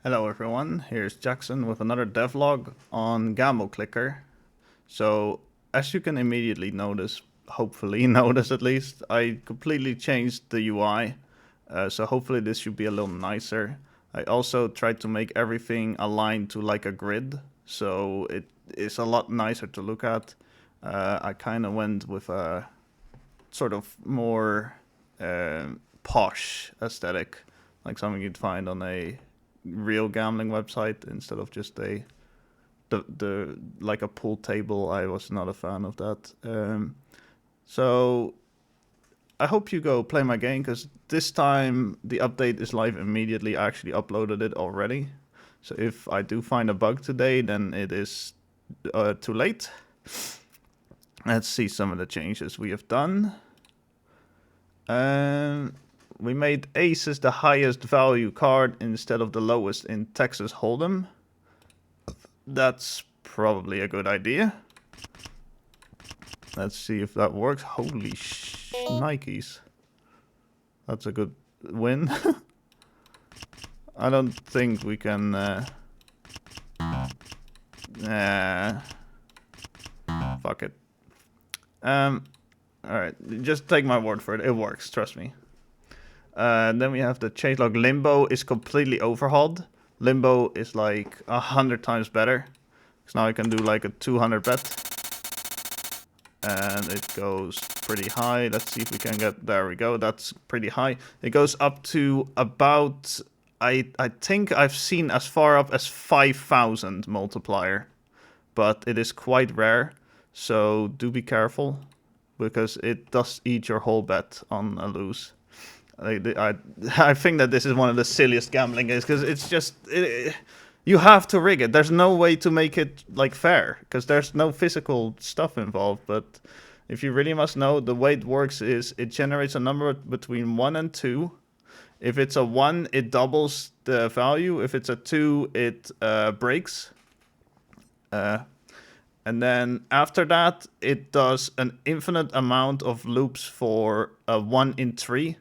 Hello everyone, here's Jackson with another devlog on Gamble Clicker. So, as you can immediately notice, hopefully notice at least, I completely changed the UI. So hopefully this should be a little nicer. I also tried to make everything aligned to like a grid, so it is a lot nicer to look at. I kind of went with a sort of more posh aesthetic, like something you'd find on a real gambling website instead of just the like a pool table. I was not a fan of that. So I hope you go play my game, because this time the update is live immediately. I actually uploaded it already. So if I do find a bug today, then it is too late. Let's see some of the changes we have done. We made aces the highest value card instead of the lowest in Texas Hold'em. That's probably a good idea. Let's see if that works. Holy Nikes. That's a good win. I don't think we can... fuck it. Alright, just take my word for it. It works, trust me. Then we have the changelog. Limbo is completely overhauled. Limbo is like 100 times better. So now I can do like a 200 bet. And it goes pretty high. Let's see if we can get... There we go. That's pretty high. It goes up to about... I think I've seen as far up as 5,000 multiplier. But it is quite rare. So do be careful, because it does eat your whole bet on a lose. I think that this is one of the silliest gambling games, because it's just... you have to rig it. There's no way to make it like fair, because there's no physical stuff involved. But if you really must know, the way it works is it generates a number between 1 and 2. If it's a 1, it doubles the value. If it's a 2, it breaks. And then after that, it does an infinite amount of loops for a 1 in 3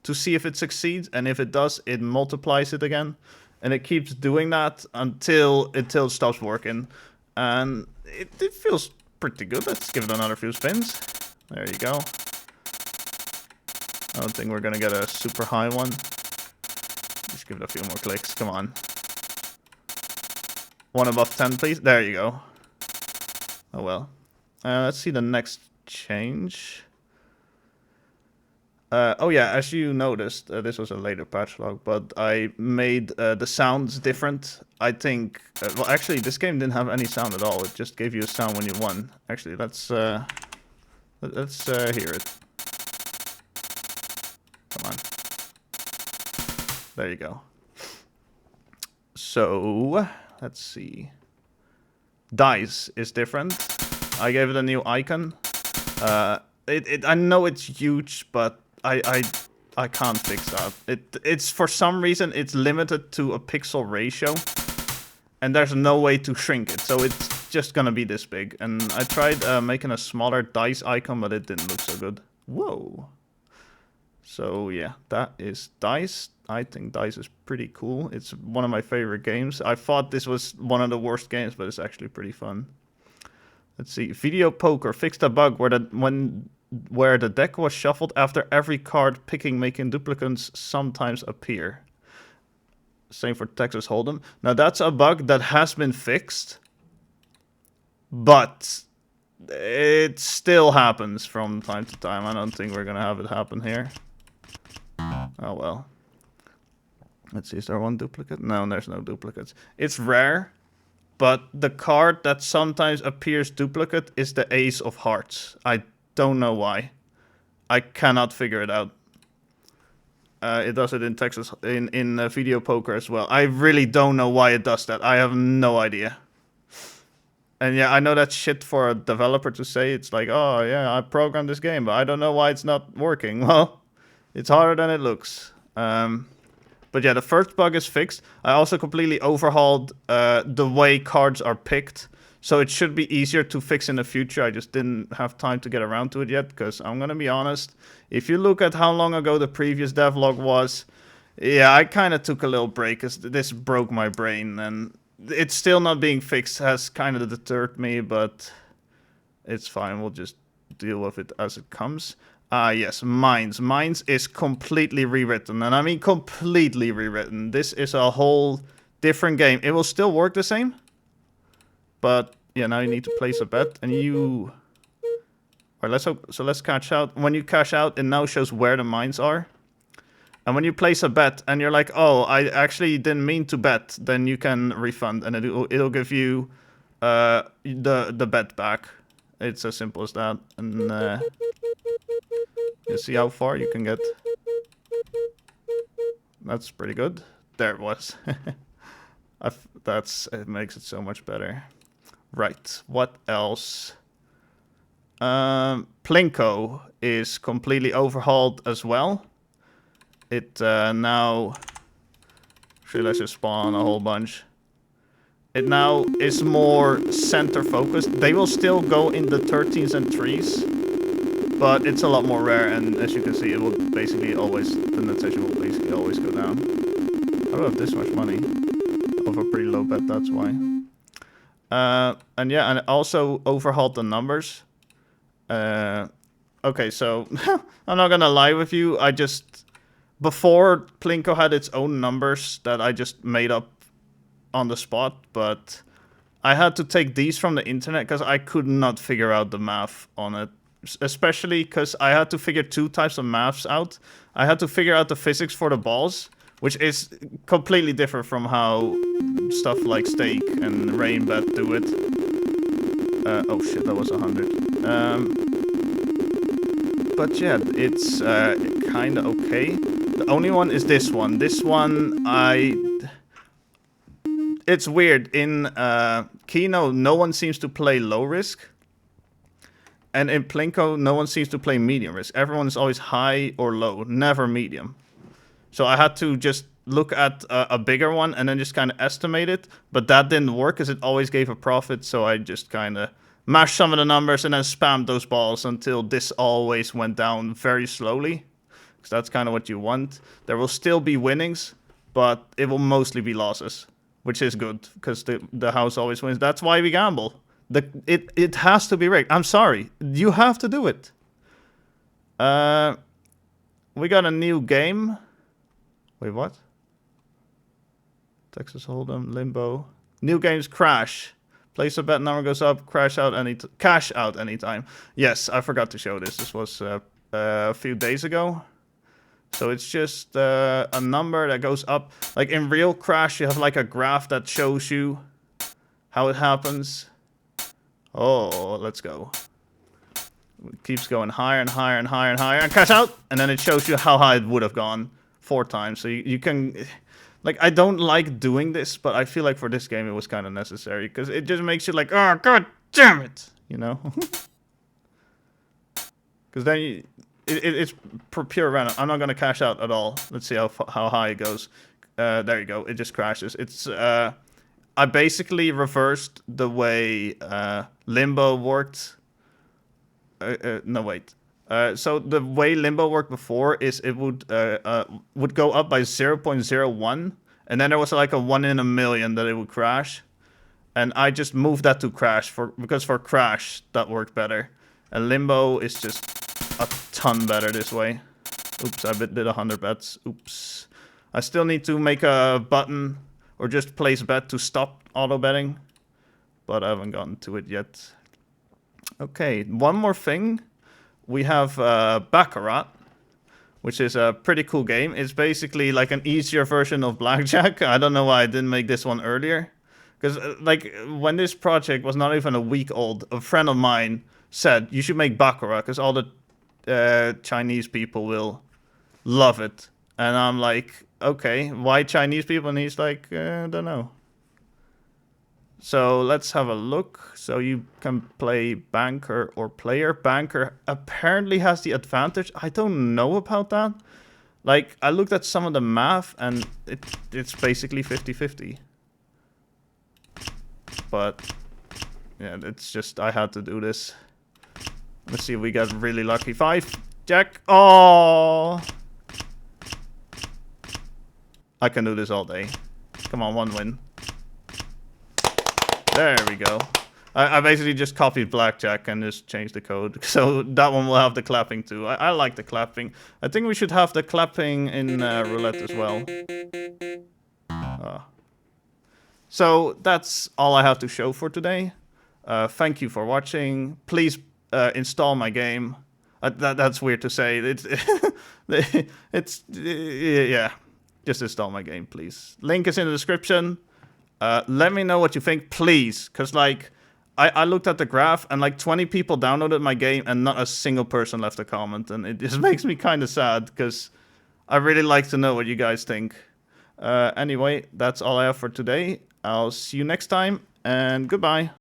to see if it succeeds. And if it does, it multiplies it again. And it keeps doing that until it stops working. And it feels pretty good. Let's give it another few spins. There you go. I don't think we're going to get a super high one. Just give it a few more clicks. Come on. 1 above 10, please. There you go. Oh well. Let's see the next change. Oh yeah, as you noticed, this was a later patch log, but I made the sounds different. I think... well, actually, this game didn't have any sound at all. It just gave you a sound when you won. Actually, let's hear it. Come on. There you go. So, let's see. Dice is different. I gave it a new icon. I know it's huge, but I can't fix that. It's for some reason it's limited to a pixel ratio, and there's no way to shrink it, so it's just gonna be this big. And I tried making a smaller dice icon, but it didn't look so good. Whoa. So yeah, that is Dice. I think Dice is pretty cool. It's one of my favorite games. I thought this was one of the worst games, but it's actually pretty fun. Let's see. Video Poker fixed a bug where the deck was shuffled after every card picking, making duplicates sometimes appear. Same for Texas Hold'em. Now that's a bug that has been fixed, but it still happens from time to time. I don't think we're gonna have it happen here. Oh well. Let's see, is there one duplicate? No, there's no duplicates. It's rare, but the card that sometimes appears duplicate is the Ace of Hearts. I don't know why. I cannot figure it out. It does it in Texas, in Video Poker as well. I really don't know why it does that. I have no idea. And yeah, I know that's shit for a developer to say. It's like, oh yeah, I programmed this game, but I don't know why it's not working. Well, it's harder than it looks. But yeah, the first bug is fixed. I also completely overhauled the way cards are picked. So it should be easier to fix in the future. I just didn't have time to get around to it yet, because I'm going to be honest. If you look at how long ago the previous devlog was, Yeah, I kind of took a little break because this broke my brain, and it's still not being fixed. Has kind of deterred me, but it's fine. We'll just deal with it as it comes. Yes, Mines. Mines is completely rewritten, and I mean completely rewritten. This is a whole different game. It will still work the same, but yeah, now you need to place a bet, and you. Alright, let's cash out. When you cash out, it now shows where the mines are. And when you place a bet and you're like, oh, I actually didn't mean to bet, then you can refund and it'll give you the bet back. It's as simple as that. And you see how far you can get. That's pretty good. There it was. It makes it so much better. Right, what else? Plinko is completely overhauled as well. It now... Actually, let's just spawn a whole bunch. It now is more center focused. They will still go in the 13s and 3s, but it's a lot more rare, and as you can see, it will basically always... The net session will basically always go down. I don't have this much money. Of a pretty low bet, that's why. And yeah, and it also overhauled the numbers. Okay, so I'm not gonna lie with you. I just... Before, Plinko had its own numbers that I just made up on the spot, but I had to take these from the internet because I could not figure out the math on it. Especially because I had to figure two types of maths out. I had to figure out the physics for the balls, which is completely different from how stuff like Stake and Rainbet do it. Oh shit, that was 100. But yeah, it's kind of okay. The only one is this one. This one, it's weird. In Keno, no one seems to play low risk. And in Plinko, no one seems to play medium risk. Everyone's always high or low, never medium. So I had to just look at a bigger one and then just kind of estimate it. But that didn't work because it always gave a profit. So I just kind of mashed some of the numbers and then spammed those balls until this always went down very slowly. Because that's kind of what you want. There will still be winnings, but it will mostly be losses, which is good because the house always wins. That's why we gamble. It has to be rigged. I'm sorry. You have to do it. We got a new game. Wait, what? Texas Hold'em, Limbo. New games Crash. Place a bet, number goes up, cash out anytime. Yes, I forgot to show this. This was a few days ago. So it's just a number that goes up. Like in real Crash, you have like a graph that shows you how it happens. Oh, let's go. It keeps going higher and higher and higher and higher. And cash out! And then it shows you how high it would have gone 4 times. So you can... Like, I don't like doing this, but I feel like for this game it was kind of necessary. Because it just makes you like, oh, god damn it! You know? Because then it's pure random. I'm not going to cash out at all. Let's see how high it goes. There you go. It just crashes. It's... I basically reversed the way Limbo worked. No, wait. So the way Limbo worked before is it would go up by 0.01, and then there was like a 1 in a million that it would crash. And I just moved that to Crash because for Crash that worked better. And Limbo is just a ton better this way. Oops, I did 100 bets. Oops. I still need to make a button or just place bet to stop auto betting, but I haven't gotten to it yet. Okay, one more thing. We have Baccarat, which is a pretty cool game. It's basically like an easier version of Blackjack. I don't know why I didn't make this one earlier. Because like when this project was not even a week old, a friend of mine said, you should make Baccarat because all the Chinese people will love it. And I'm like, okay, why Chinese people? And he's like, I don't know. So let's have a look. So you can play banker or player. Banker apparently has the advantage. I don't know about that. Like, I looked at some of the math and it's basically 50-50. But yeah, it's just, I had to do this. Let's see if we get really lucky. 5, Jack. Oh. I can do this all day. Come on, 1 win. There we go. I basically just copied blackjack and just changed the code. So that one will have the clapping too. I like the clapping. I think we should have the clapping in roulette as well. So that's all I have to show for today. Thank you for watching. Please install my game. That's weird to say. Yeah. Just install my game, please. Link is in the description. Let me know what you think, please. Because, like, I looked at the graph and, like, 20 people downloaded my game and not a single person left a comment. And it just makes me kind of sad because I really like to know what you guys think. Anyway, that's all I have for today. I'll see you next time and goodbye.